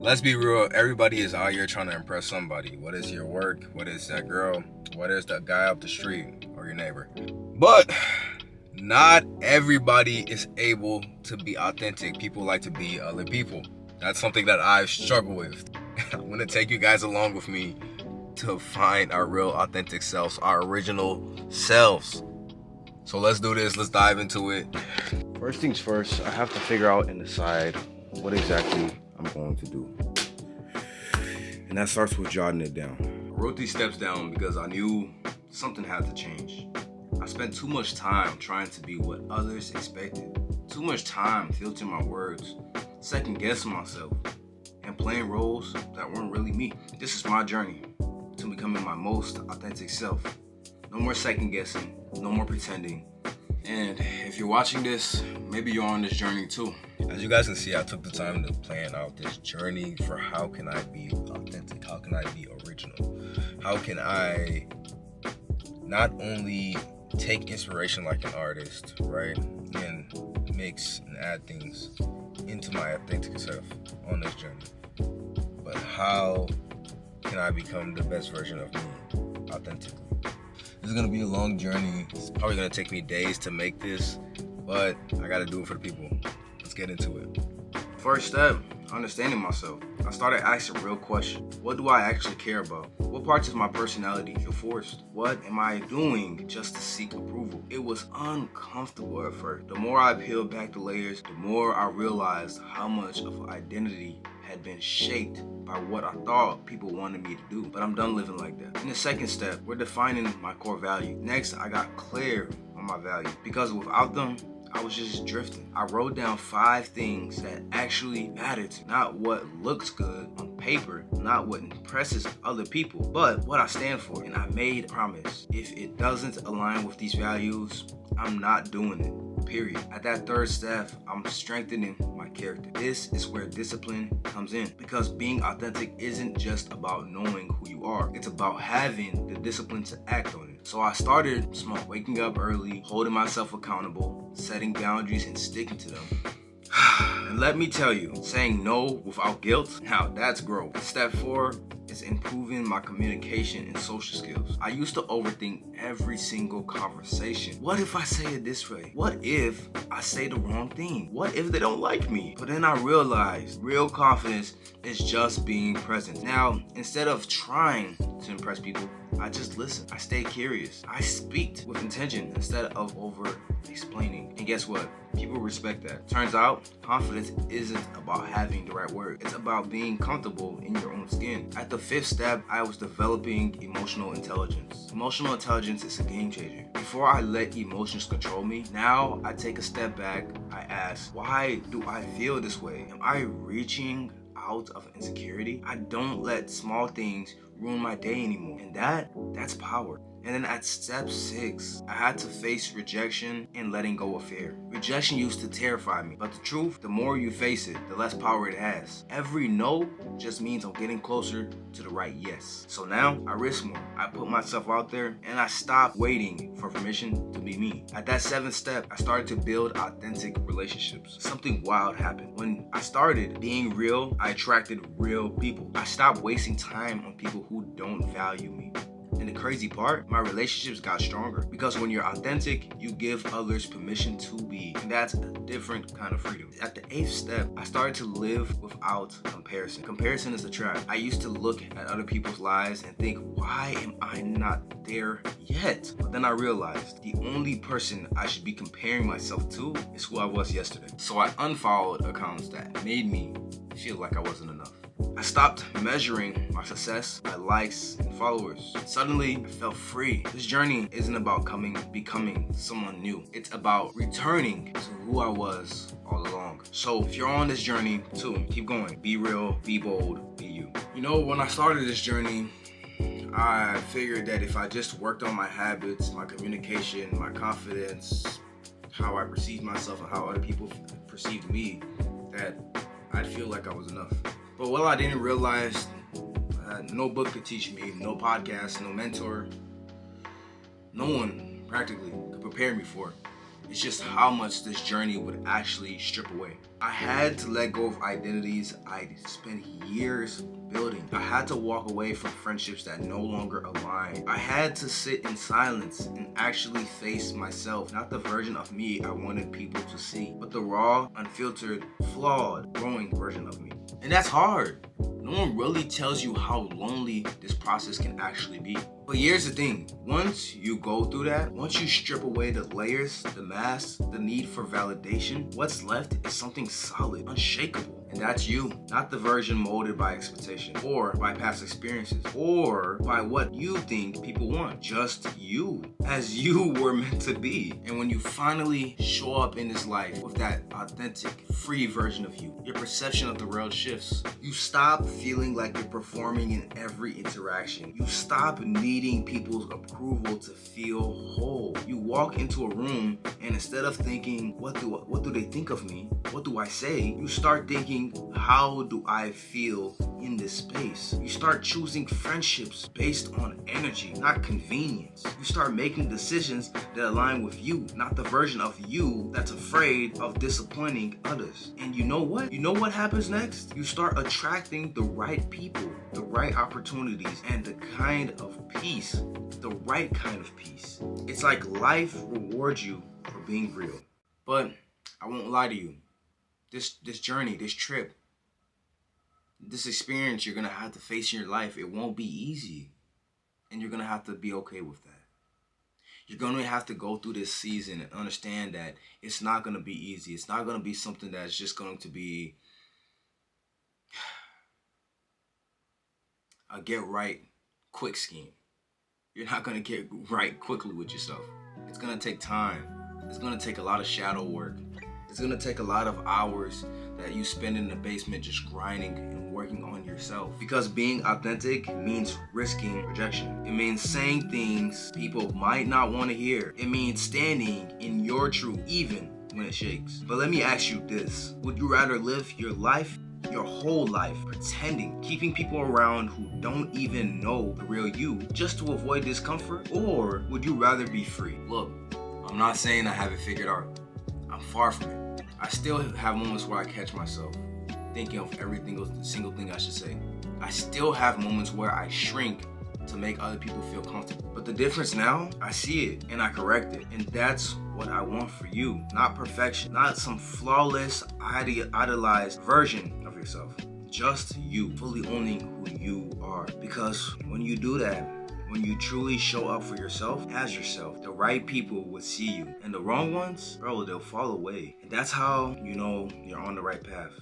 Let's be real, everybody is out here trying to impress somebody. What is your work? What is that girl? What is that guy up the street or your neighbor? But not everybody is able to be authentic. People like to be other people. That's something that I've struggled with. I'm gonna take you guys along with me to find our real authentic selves, our original selves. So let's do this, let's dive into it. First things first, I have to figure out and decide what exactly I'm going to do. And that starts with jotting it down. I wrote these steps down because I knew something had to change. I spent too much time trying to be what others expected. Too much time filtering my words, second guessing myself, and playing roles that weren't really me. This is my journey to becoming my most authentic self. No more second guessing, no more pretending. And if you're watching this, maybe you're on this journey too. As you guys can see, I took the time to plan out this journey for how can I be authentic, how can I be original, how can I not only take inspiration like an artist, right, and mix and add things into my authentic self on this journey, but how can I become the best version of me authentically? This is gonna be a long journey. It's probably gonna take me days to make this, but I gotta do it for the people. Let's get into it. First step, understanding myself. I started asking real questions. What do I actually care about? What parts of my personality feel forced? What am I doing just to seek approval? It was uncomfortable at first. The more I peeled back the layers, the more I realized how much of identity had been shaped by what I thought people wanted me to do. But I'm done living like that. In the second step, we're defining my core value. Next, I got clear on my values because without them, I was just drifting. I wrote down 5 things that actually mattered to me. Not what looks good on paper, not what impresses other people, but what I stand for. And I made a promise. If it doesn't align with these values, I'm not doing it. Period. At that third step, I'm strengthening my character. This is where discipline comes in because being authentic isn't just about knowing who you are. It's about having the discipline to act on it. So I started small, waking up early, holding myself accountable, setting boundaries and sticking to them. And let me tell you, saying no without guilt, now that's growth. Step 4 is improving my communication and social skills. I used to overthink every single conversation. What if I say it this way? What if I say the wrong thing? What if they don't like me? But then I realized real confidence is just being present. Now, instead of trying to impress people, I just listen. I stay curious. I speak with intention instead of over explaining. And guess what? People respect that. Turns out, confidence isn't about having the right word. It's about being comfortable in your own skin. At the 5th step, I was developing emotional intelligence. Emotional intelligence is a game changer. Before I let emotions control me, now I take a step back. I ask, why do I feel this way? Am I reaching out of insecurity? I don't let small things ruin my day anymore. And that's power. And then at step 6, I had to face rejection and letting go of fear. Rejection used to terrify me, but the truth, the more you face it, the less power it has. Every no just means I'm getting closer to the right yes. So now I risk more. I put myself out there and I stopped waiting for permission to be me. At that 7th step, I started to build authentic relationships. Something wild happened. When I started being real, I attracted real people. I stopped wasting time on people who don't value me. And the crazy part, my relationships got stronger because when you're authentic, you give others permission to be. And that's a different kind of freedom. At the 8th step, I started to live without comparison. Comparison is a trap. I used to look at other people's lives and think, why am I not there yet? But then I realized the only person I should be comparing myself to is who I was yesterday. So I unfollowed accounts that made me feel like I wasn't enough. I stopped measuring my success by likes and followers. Suddenly, I felt free. This journey isn't about becoming someone new. It's about returning to who I was all along. So if you're on this journey too, keep going. Be real, be bold, be you. You know, when I started this journey, I figured that if I just worked on my habits, my communication, my confidence, how I perceived myself and how other people perceived me, that I'd feel like I was enough. But what I didn't realize, no book could teach me, no podcast, no mentor, no one practically could prepare me for it. It's just how much this journey would actually strip away. I had to let go of identities I spent years building. I had to walk away from friendships that no longer align. I had to sit in silence and actually face myself, not the version of me I wanted people to see, but the raw, unfiltered, flawed, growing version of me. And that's hard. No one really tells you how lonely this process can actually be. But here's the thing, once you go through that, once you strip away the layers, the masks, the need for validation, what's left is something solid, unshakable. And that's you, not the version molded by expectation or by past experiences or by what you think people want. Just you, as you were meant to be. And when you finally show up in this life with that authentic, free version of you, your perception of the world shifts. You stop feeling like you're performing in every interaction. You stop needing people's approval to feel whole. You walk into a room and instead of thinking, what do they think of me? What do I say? You start thinking, how do I feel in this space? You start choosing friendships based on energy, not convenience. You start making decisions that align with you, not the version of you that's afraid of disappointing others. And you know what? You know what happens next? You start attracting the right people, the right opportunities, and the kind of peace, the right kind of peace. It's like life rewards you for being real. But I won't lie to you. This journey, this trip, this experience you're going to have to face in your life, it won't be easy. And you're going to have to be okay with that. You're going to have to go through this season and understand that it's not going to be easy. It's not going to be something that's just going to be a get right quick scheme. You're not going to get right quickly with yourself. It's going to take time. It's going to take a lot of shadow work. It's going to take a lot of hours that you spend in the basement just grinding and working on yourself. Because being authentic means risking rejection. It means saying things people might not want to hear. It means standing in your truth even when it shakes. But let me ask you this. Would you rather live your life, your whole life, pretending, keeping people around who don't even know the real you just to avoid discomfort? Or would you rather be free? Look, I'm not saying I have it figured out. I'm far from it. I still have moments where I catch myself thinking of every single thing I should say. I still have moments where I shrink to make other people feel comfortable. But the difference now, I see it and I correct it. And that's what I want for you. Not perfection, not some flawless, idealized version of yourself. Just you, fully owning who you are. Because when you do that, when you truly show up for yourself as yourself, the right people will see you. And the wrong ones, bro, they'll fall away. And that's how you know you're on the right path.